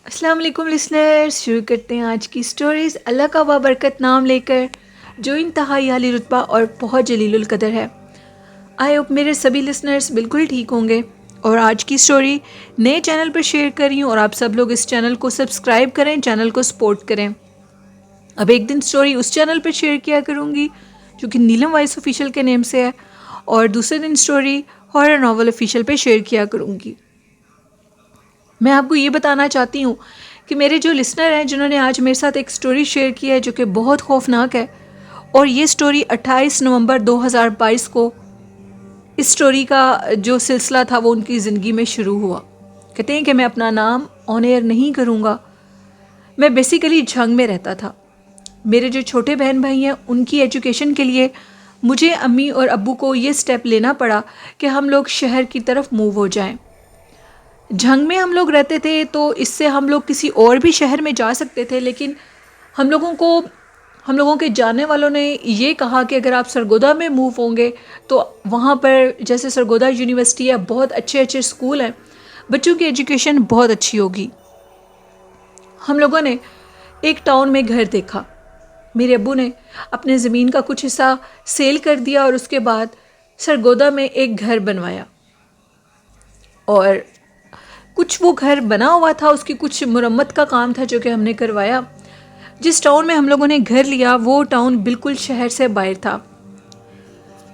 السلام علیکم لسنرز، شروع کرتے ہیں آج کی سٹوریز اللہ کا بابرکت نام لے کر جو انتہائی عالی رتبہ اور بہت جلیل القدر ہے۔ آئی ہوپ میرے سبھی لسنرز بالکل ٹھیک ہوں گے، اور آج کی سٹوری نئے چینل پر شیئر کر رہی ہوں، اور آپ سب لوگ اس چینل کو سبسکرائب کریں، چینل کو سپورٹ کریں۔ اب ایک دن سٹوری اس چینل پر شیئر کیا کروں گی جو کہ نیلم وائس آفیشیل کے نیم سے ہے، اور دوسرے دن سٹوری ہارر ناول آفیشیل پہ شیئر کیا کروں گی۔ میں آپ کو یہ بتانا چاہتی ہوں کہ میرے جو لسنر ہیں جنہوں نے آج میرے ساتھ ایک سٹوری شیئر کی ہے جو کہ بہت خوفناک ہے، اور یہ سٹوری 28 نومبر 2022 کو اس سٹوری کا جو سلسلہ تھا وہ ان کی زندگی میں شروع ہوا۔ کہتے ہیں کہ میں اپنا نام آن ایئر نہیں کروں گا۔ میں بیسیکلی جھنگ میں رہتا تھا۔ میرے جو چھوٹے بہن بھائی ہیں ان کی ایجوکیشن کے لیے مجھے امی اور ابو کو یہ سٹیپ لینا پڑا کہ ہم لوگ شہر کی طرف موو ہو جائیں۔ جھنگ میں ہم لوگ رہتے تھے تو اس سے ہم لوگ کسی اور بھی شہر میں جا سکتے تھے، لیکن ہم لوگوں کے جاننے والوں نے یہ کہا کہ اگر آپ سرگودا میں موو ہوں گے تو وہاں پر جیسے سرگودا یونیورسٹی ہے، بہت اچھے اچھے اسکول ہیں، بچوں کی ایجوکیشن بہت اچھی ہوگی۔ ہم لوگوں نے ایک ٹاؤن میں گھر دیکھا۔ میرے ابو نے اپنے زمین کا کچھ حصہ سیل کر دیا اور اس کے بعد سرگودا میں ایک گھر بنوایا، اور کچھ وہ گھر بنا ہوا تھا، اس کی کچھ مرمت کا کام تھا جو کہ ہم نے کروایا۔ جس ٹاؤن میں ہم لوگوں نے گھر لیا وہ ٹاؤن بالکل شہر سے باہر تھا،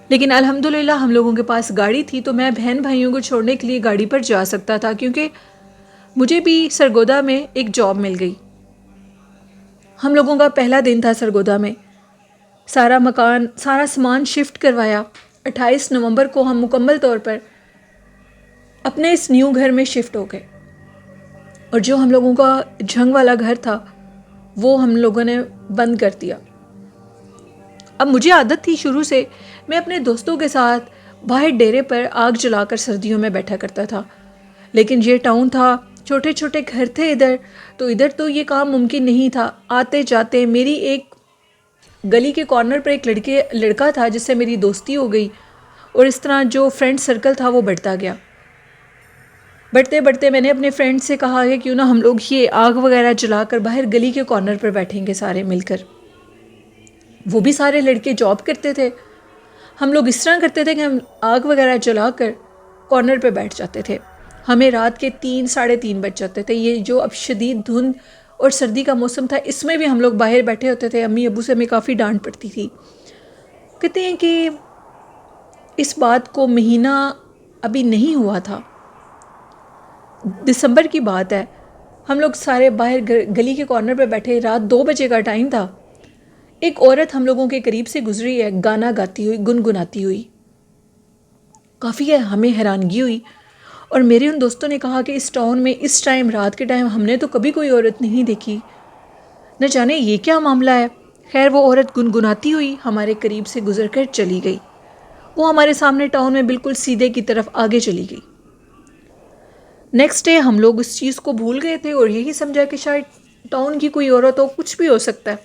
لیکن الحمدللہ ہم لوگوں کے پاس گاڑی تھی تو میں بہن بھائیوں کو چھوڑنے کے لیے گاڑی پر جا سکتا تھا، کیونکہ مجھے بھی سرگودا میں ایک جاب مل گئی۔ ہم لوگوں کا پہلا دن تھا سرگودا میں۔ سارا سامان شفٹ کروایا۔ 28 نومبر کو ہم مکمل طور پر اپنے اس نیو گھر میں شفٹ ہو گئے، اور جو ہم لوگوں کا جھنگ والا گھر تھا وہ ہم لوگوں نے بند کر دیا۔ اب مجھے عادت تھی شروع سے، میں اپنے دوستوں کے ساتھ باہر ڈیرے پر آگ جلا کر سردیوں میں بیٹھا کرتا تھا، لیکن یہ ٹاؤن تھا، چھوٹے چھوٹے گھر تھے ادھر تو یہ کام ممکن نہیں تھا۔ آتے جاتے میری ایک گلی کے کارنر پر ایک لڑکا تھا جس سے میری دوستی ہو گئی، اور اس طرح جو فرینڈ سرکل تھا وہ بڑھتا گیا۔ بڑھتے میں نے اپنے فرینڈ سے کہا کہ کیوں نہ ہم لوگ یہ آگ وغیرہ جلا کر باہر گلی کے کارنر پر بیٹھیں گے سارے مل کر۔ وہ بھی سارے لڑکے جاب کرتے تھے۔ ہم لوگ اس طرح کرتے تھے کہ ہم آگ وغیرہ جلا کر کارنر پہ بیٹھ جاتے تھے۔ ہمیں رات کے 3 ساڑھے 3 بج جاتے تھے۔ یہ جو اب شدید دھند اور سردی کا موسم تھا، اس میں بھی ہم لوگ باہر بیٹھے ہوتے تھے۔ امی ابو سے ہمیں کافی ڈانٹ پڑتی تھی۔ کہتے ہیں کہ اس بات کو مہینہ ابھی نہیں ہوا تھا، دسمبر کی بات ہے، ہم لوگ سارے باہر گلی کے کارنر پہ بیٹھے، رات 2 بجے کا ٹائم تھا۔ ایک عورت ہم لوگوں کے قریب سے گزری ہے، گانا گاتی ہوئی، گنگناتی ہوئی۔ کافی ہمیں حیرانگی ہوئی، اور میرے ان دوستوں نے کہا کہ اس ٹاؤن میں اس ٹائم، رات کے ٹائم، ہم نے تو کبھی کوئی عورت نہیں دیکھی، نہ جانے یہ کیا معاملہ ہے۔ خیر وہ عورت گنگناتی ہوئی ہمارے قریب سے گزر کر چلی گئی۔ وہ ہمارے سامنے ٹاؤن میں بالکل سیدھے کی طرف آگے چلی گئی۔ نیکسٹ ڈے ہم لوگ اس چیز کو بھول گئے تھے اور یہی سمجھا کہ شاید ٹاؤن کی کوئی عورت ہو، کچھ بھی ہو سکتا ہے۔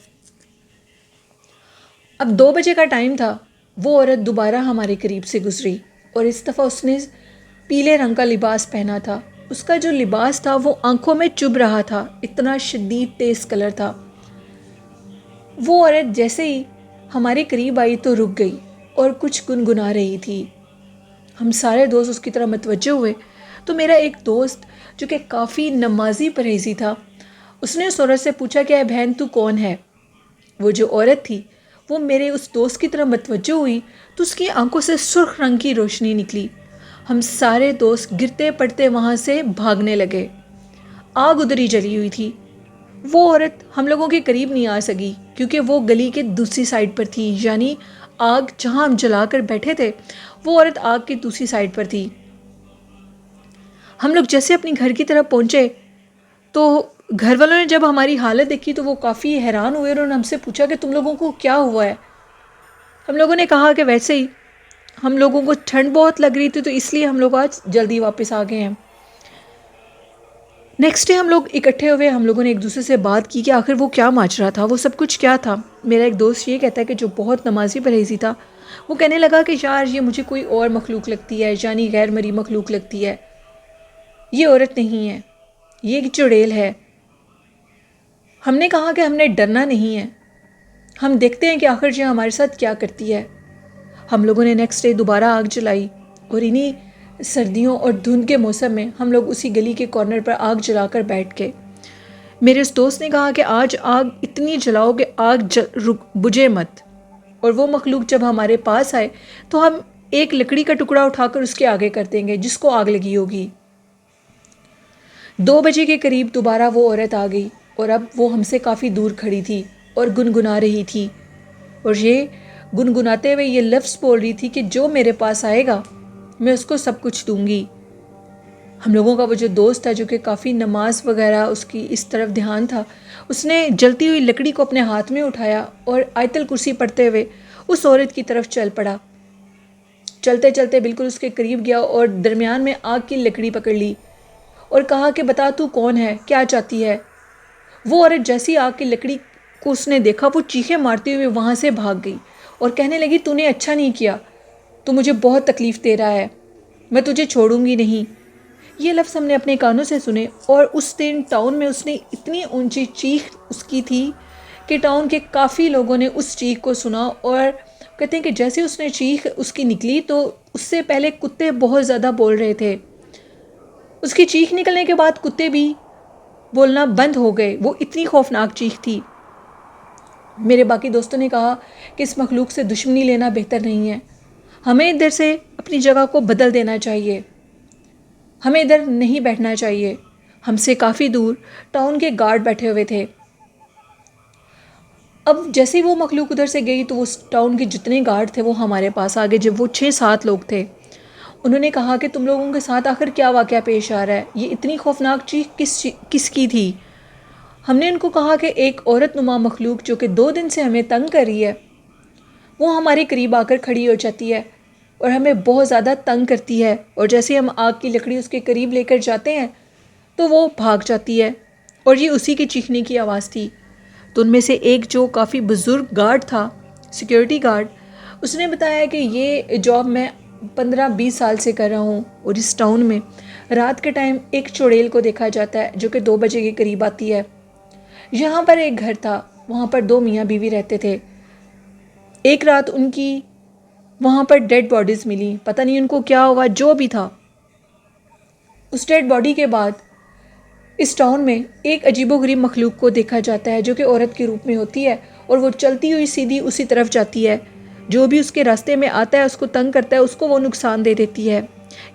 اب 2 بجے کا ٹائم تھا، وہ عورت دوبارہ ہمارے قریب سے گزری، اور اس دفعہ اس نے پیلے رنگ کا لباس پہنا تھا۔ اس کا جو لباس تھا وہ آنکھوں میں چبھ رہا تھا، اتنا شدید تیز کلر تھا۔ وہ عورت جیسے ہی ہمارے قریب آئی تو رک گئی اور کچھ گنگنا رہی تھی۔ ہم سارے دوست اس کی طرح متوجہ ہوئے تو میرا ایک دوست جو کہ کافی نمازی پرہیزی تھا، اس نے اس عورت سے پوچھا کہ اے بہن تو کون ہے؟ وہ جو عورت تھی وہ میرے اس دوست کی طرح متوجہ ہوئی تو اس کی آنکھوں سے سرخ رنگ کی روشنی نکلی۔ ہم سارے دوست گرتے پڑتے وہاں سے بھاگنے لگے۔ آگ ادھر ہی جلی ہوئی تھی۔ وہ عورت ہم لوگوں کے قریب نہیں آ سکی کیونکہ وہ گلی کے دوسری سائڈ پر تھی، یعنی آگ جہاں ہم جلا کر بیٹھے تھے وہ عورت آگ کی دوسری سائڈ پر تھی۔ ہم لوگ جیسے اپنی گھر کی طرف پہنچے تو گھر والوں نے جب ہماری حالت دیکھی تو وہ کافی حیران ہوئے، اور انہوں نے ہم سے پوچھا کہ تم لوگوں کو کیا ہوا ہے؟ ہم لوگوں نے کہا کہ ویسے ہی ہم لوگوں کو ٹھنڈ بہت لگ رہی تھی تو اس لیے ہم لوگ آج جلدی واپس آ گئے ہیں۔ نیکسٹ ڈے ہم لوگ اکٹھے ہوئے، ہم لوگوں نے ایک دوسرے سے بات کی کہ آخر وہ کیا ماجرا تھا، وہ سب کچھ کیا تھا۔ میرا ایک دوست یہ کہتا ہے کہ جو بہت نمازی پرہیزی تھا وہ کہنے لگا کہ یار یہ مجھے کوئی اور مخلوق لگتی ہے، یعنی غیر مری مخلوق لگتی ہے، یہ عورت نہیں ہے، یہ ایک چڑیل ہے، ہم نے کہا کہ ہم نے ڈرنا نہیں ہے، ہم دیکھتے ہیں کہ آخر یہ ہمارے ساتھ کیا کرتی ہے۔ ہم لوگوں نے نیکسٹ ڈے دوبارہ آگ جلائی، اور انہی سردیوں اور دھند کے موسم میں ہم لوگ اسی گلی کے کارنر پر آگ جلا کر بیٹھ گئے۔ میرے اس دوست نے کہا کہ آج آگ اتنی جلاؤ کہ آگ بجھے مت، اور وہ مخلوق جب ہمارے پاس آئے تو ہم ایک لکڑی کا ٹکڑا اٹھا کر اس کے آگے کر دیں گے جس کو آگ لگی ہوگی۔ 2 بجے کے قریب دوبارہ وہ عورت آ گئی، اور اب وہ ہم سے کافی دور کھڑی تھی اور گنگنا رہی تھی، اور یہ گنگناتے ہوئے یہ لفظ بول رہی تھی کہ جو میرے پاس آئے گا میں اس کو سب کچھ دوں گی۔ ہم لوگوں کا وہ جو دوست تھا جو کہ کافی نماز وغیرہ اس کی اس طرف دھیان تھا، اس نے جلتی ہوئی لکڑی کو اپنے ہاتھ میں اٹھایا اور آیت الکرسی پڑھتے ہوئے اس عورت کی طرف چل پڑا۔ چلتے چلتے بالکل اس کے قریب گیا اور درمیان میں آگ کی لکڑی پکڑ لی اور کہا کہ بتا تو کون ہے، کیا چاہتی ہے؟ وہ عورت جیسی آگ کی لکڑی کو اس نے دیکھا وہ چیخیں مارتی ہوئے وہاں سے بھاگ گئی اور کہنے لگی تو نے اچھا نہیں کیا، تو مجھے بہت تکلیف دے رہا ہے، میں تجھے چھوڑوں گی نہیں۔ یہ لفظ ہم نے اپنے کانوں سے سنے، اور اس دن ٹاؤن میں اس نے اتنی اونچی چیخ اس کی تھی کہ ٹاؤن کے کافی لوگوں نے اس چیخ کو سنا، اور کہتے ہیں کہ جیسے اس نے چیخ اس کی نکلی تو اس سے پہلے کتے بہت زیادہ بول رہے تھے، اس کی چیخ نکلنے کے بعد کتے بھی بولنا بند ہو گئے، وہ اتنی خوفناک چیخ تھی۔ میرے باقی دوستوں نے کہا کہ اس مخلوق سے دشمنی لینا بہتر نہیں ہے، ہمیں ادھر سے اپنی جگہ کو بدل دینا چاہیے، ہمیں ادھر نہیں بیٹھنا چاہیے۔ ہم سے کافی دور ٹاؤن کے گارڈ بیٹھے ہوئے تھے۔ اب جیسے وہ مخلوق ادھر سے گئی تو وہ ٹاؤن کے جتنے گارڈ تھے وہ ہمارے پاس آگے، جب وہ 6-7 لوگ تھے، انہوں نے کہا کہ تم لوگوں کے ساتھ آخر کیا واقعہ پیش آ رہا ہے، یہ اتنی خوفناک چیخ کس کی تھی؟ ہم نے ان کو کہا کہ ایک عورت نما مخلوق جو کہ 2 دن سے ہمیں تنگ کر رہی ہے، وہ ہمارے قریب آ کر کھڑی ہو جاتی ہے اور ہمیں بہت زیادہ تنگ کرتی ہے، اور جیسے ہم آگ کی لکڑی اس کے قریب لے کر جاتے ہیں تو وہ بھاگ جاتی ہے، اور یہ اسی کی چیخنے کی آواز تھی۔ تو ان میں سے ایک جو کافی بزرگ گارڈ تھا، سیکیورٹی گارڈ، اس نے بتایا کہ یہ جاب میں 15-20 سال سے کر رہا ہوں، اور اس ٹاؤن میں رات کے ٹائم ایک چڑیل کو دیکھا جاتا ہے جو کہ 2 بجے کے قریب آتی ہے۔ یہاں پر ایک گھر تھا، وہاں پر 2 میاں بیوی رہتے تھے۔ ایک رات ان کی وہاں پر ڈیڈ باڈیز ملی، پتہ نہیں ان کو کیا ہوا، جو بھی تھا۔ اس ڈیڈ باڈی کے بعد اس ٹاؤن میں ایک عجیب و غریب مخلوق کو دیکھا جاتا ہے جو کہ عورت کے روپ میں ہوتی ہے، اور وہ چلتی ہوئی سیدھی اسی طرف جاتی ہے، جو بھی اس کے راستے میں آتا ہے اس کو تنگ کرتا ہے، اس کو وہ نقصان دے دیتی ہے۔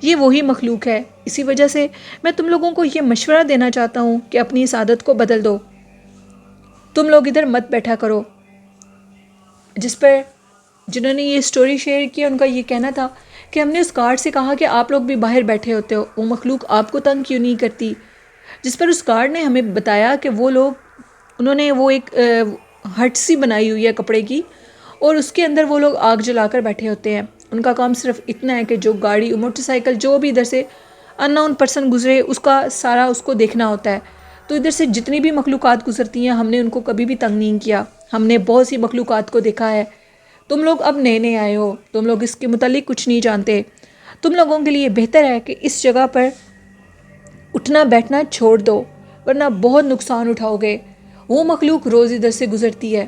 یہ وہی مخلوق ہے، اسی وجہ سے میں تم لوگوں کو یہ مشورہ دینا چاہتا ہوں کہ اپنی اس عادت کو بدل دو، تم لوگ ادھر مت بیٹھا کرو۔ جس پر جنہوں نے یہ سٹوری شیئر کی ان کا یہ کہنا تھا کہ ہم نے اس گارڈ سے کہا کہ آپ لوگ بھی باہر بیٹھے ہوتے ہو، وہ مخلوق آپ کو تنگ کیوں نہیں کرتی؟ جس پر اس گارڈ نے ہمیں بتایا کہ وہ لوگ، انہوں نے وہ ایک ہٹ سی بنائی ہوئی ہے کپڑے کی، اور اس کے اندر وہ لوگ آگ جلا کر بیٹھے ہوتے ہیں۔ ان کا کام صرف اتنا ہے کہ جو گاڑی، موٹر سائیکل، جو بھی ادھر سے ان نون پرسن گزرے اس کا سارا اس کو دیکھنا ہوتا ہے۔ تو ادھر سے جتنی بھی مخلوقات گزرتی ہیں ہم نے ان کو کبھی بھی تنگ نہیں کیا، ہم نے بہت سی مخلوقات کو دیکھا ہے۔ تم لوگ اب نئے نئے آئے ہو، تم لوگ اس کے متعلق کچھ نہیں جانتے، تم لوگوں کے لیے بہتر ہے کہ اس جگہ پر اٹھنا بیٹھنا چھوڑ دو، ورنہ بہت نقصان اٹھاؤ گے، وہ مخلوق روز ادھر سے گزرتی ہے۔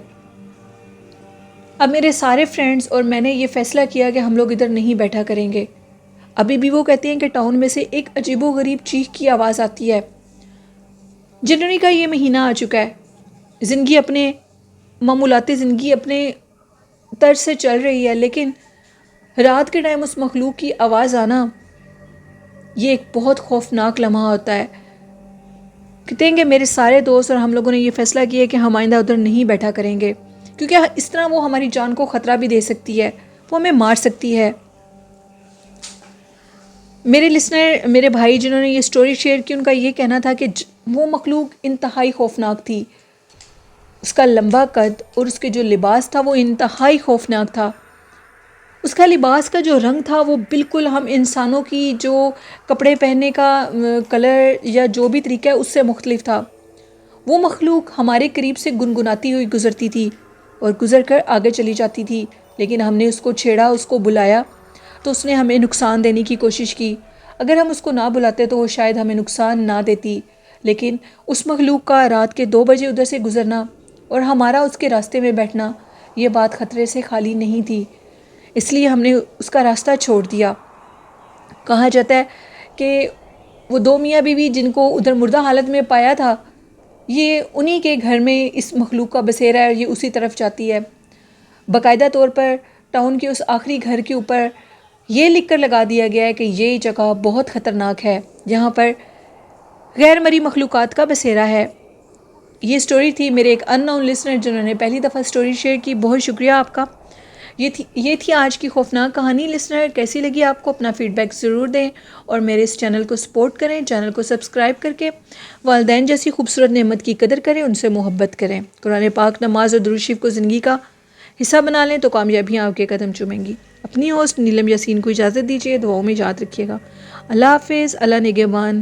اب میرے سارے فرینڈز اور میں نے یہ فیصلہ کیا کہ ہم لوگ ادھر نہیں بیٹھا کریں گے۔ ابھی بھی وہ کہتے ہیں کہ ٹاؤن میں سے ایک عجیب و غریب چیخ کی آواز آتی ہے۔ جنوری کا یہ مہینہ آ چکا ہے، زندگی اپنے معمولاتی زندگی اپنے طرز سے چل رہی ہے، لیکن رات کے ٹائم اس مخلوق کی آواز آنا یہ ایک بہت خوفناک لمحہ ہوتا ہے۔ کہتے ہیں کہ میرے سارے دوست اور ہم لوگوں نے یہ فیصلہ کیا کہ ہم آئندہ ادھر نہیں بیٹھا کریں گے، کیونکہ اس طرح وہ ہماری جان کو خطرہ بھی دے سکتی ہے، وہ ہمیں مار سکتی ہے۔ میرے لسنر، میرے بھائی جنہوں نے یہ سٹوری شیئر کی، ان کا یہ کہنا تھا کہ وہ مخلوق انتہائی خوفناک تھی، اس کا لمبا قد اور اس کے جو لباس تھا وہ انتہائی خوفناک تھا۔ اس کا لباس کا جو رنگ تھا وہ بالکل ہم انسانوں کی جو کپڑے پہننے کا کلر یا جو بھی طریقہ ہے اس سے مختلف تھا۔ وہ مخلوق ہمارے قریب سے گنگناتی ہوئی گزرتی تھی اور گزر کر آگے چلی جاتی تھی، لیکن ہم نے اس کو چھیڑا، اس کو بلایا تو اس نے ہمیں نقصان دینے کی کوشش کی۔ اگر ہم اس کو نہ بلاتے تو وہ شاید ہمیں نقصان نہ دیتی، لیکن اس مخلوق کا رات کے 2 بجے ادھر سے گزرنا اور ہمارا اس کے راستے میں بیٹھنا، یہ بات خطرے سے خالی نہیں تھی، اس لیے ہم نے اس کا راستہ چھوڑ دیا۔ کہا جاتا ہے کہ وہ 2 میاں بیوی جن کو ادھر مردہ حالت میں پایا تھا، یہ انہی کے گھر میں اس مخلوق کا بسیرا ہے اور یہ اسی طرف جاتی ہے۔ باقاعدہ طور پر ٹاؤن کے اس آخری گھر کے اوپر یہ لکھ کر لگا دیا گیا ہے کہ یہ جگہ بہت خطرناک ہے، یہاں پر غیر مرئی مخلوقات کا بسیرا ہے۔ یہ سٹوری تھی میرے ایک ان نون لسنر جنہوں نے پہلی دفعہ سٹوری شیئر کی، بہت شکریہ آپ کا۔ یہ تھی آج کی خوفناک کہانی۔ لسنر کیسی لگی آپ کو؟ اپنا فیڈ بیک ضرور دیں اور میرے اس چینل کو سپورٹ کریں، چینل کو سبسکرائب کر کے والدین جیسی خوبصورت نعمت کی قدر کریں، ان سے محبت کریں، قرآن پاک، نماز اور درود شریف کو زندگی کا حصہ بنا لیں تو کامیابیاں آپ کے قدم چومیں گی۔ اپنی ہوسٹ نیلم یاسین کو اجازت دیجیے، دعاؤں میں یاد رکھیے گا۔ اللہ حافظ، اللہ نگہبان۔